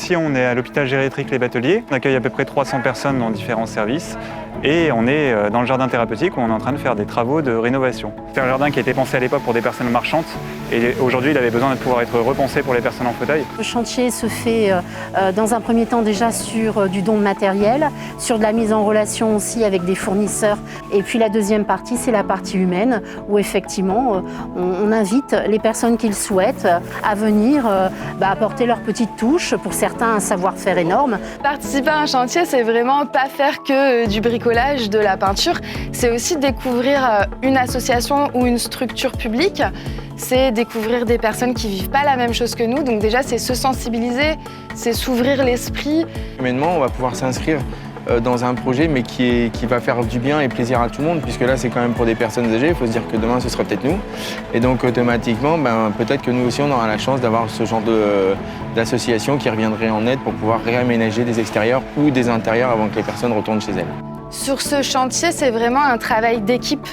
ici, on est à l'hôpital gériatrique Les Bateliers. On accueille à peu près 300 personnes dans différents services. Et on est dans le jardin thérapeutique où on est en train de faire des travaux de rénovation. C'est un jardin qui a été pensé à l'époque pour des personnes marchantes et aujourd'hui il avait besoin de pouvoir être repensé pour les personnes en fauteuil. Le chantier se fait dans un premier temps déjà sur du don de matériel, sur de la mise en relation aussi avec des fournisseurs. Et puis la deuxième partie, c'est la partie humaine où effectivement on invite les personnes qui le souhaitent à venir apporter leur petite touche, pour certains un savoir-faire énorme. Participer à un chantier, c'est vraiment pas faire que du bricolage, de la peinture, c'est aussi découvrir une association ou une structure publique, c'est découvrir des personnes qui vivent pas la même chose que nous, donc déjà c'est se sensibiliser, c'est s'ouvrir l'esprit. Humainement, on va pouvoir s'inscrire dans un projet mais qui va faire du bien et plaisir à tout le monde, puisque là c'est quand même pour des personnes âgées, il faut se dire que demain ce sera peut-être nous, et donc automatiquement peut-être que nous aussi on aura la chance d'avoir ce genre d'association qui reviendrait en aide pour pouvoir réaménager des extérieurs ou des intérieurs avant que les personnes retournent chez elles. Sur ce chantier, c'est vraiment un travail d'équipe,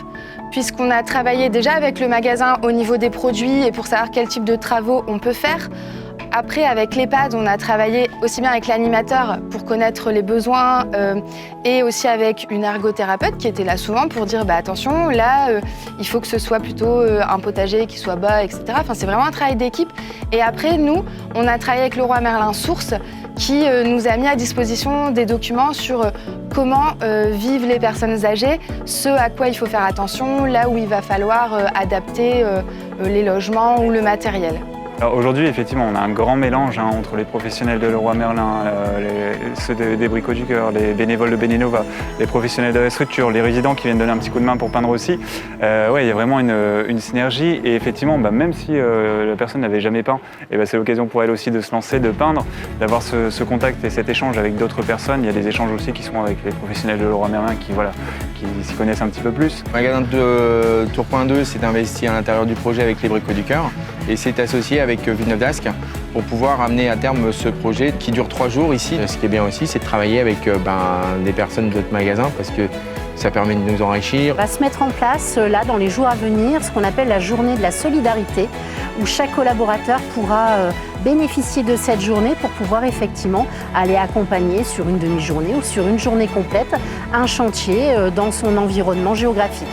puisqu'on a travaillé déjà avec le magasin au niveau des produits et pour savoir quel type de travaux on peut faire. Après, avec l'EHPAD, on a travaillé aussi bien avec l'animateur pour connaître les besoins et aussi avec une ergothérapeute qui était là souvent pour dire attention, là, il faut que ce soit plutôt un potager qui soit bas, etc. Enfin, c'est vraiment un travail d'équipe. Et après, nous, on a travaillé avec Leroy Merlin Sources qui nous a mis à disposition des documents sur comment vivent les personnes âgées, ce à quoi il faut faire attention, là où il va falloir adapter les logements ou le matériel. Aujourd'hui, effectivement, on a un grand mélange entre les professionnels de Leroy Merlin, ceux des Bricots du Cœur, les bénévoles de Bénénova, les professionnels de la structure, les résidents qui viennent donner un petit coup de main pour peindre aussi. Ouais, il y a vraiment une synergie et effectivement, même si la personne n'avait jamais peint, c'est l'occasion pour elle aussi de se lancer, de peindre, d'avoir ce contact et cet échange avec d'autres personnes. Il y a des échanges aussi qui sont avec les professionnels de Leroy Merlin qui s'y connaissent un petit peu plus. Le magasin de Tourcoing 2 s'est investi à l'intérieur du projet avec les Bricots du Cœur et s'est associé avec Villeneuve d'Ascq pour pouvoir amener à terme ce projet qui dure 3 jours ici. Ce qui est bien aussi, c'est de travailler avec des personnes d'autres magasins parce que ça permet de nous enrichir. On va se mettre en place là dans les jours à venir ce qu'on appelle la journée de la solidarité où chaque collaborateur pourra bénéficier de cette journée pour pouvoir effectivement aller accompagner sur une demi-journée ou sur une journée complète un chantier dans son environnement géographique.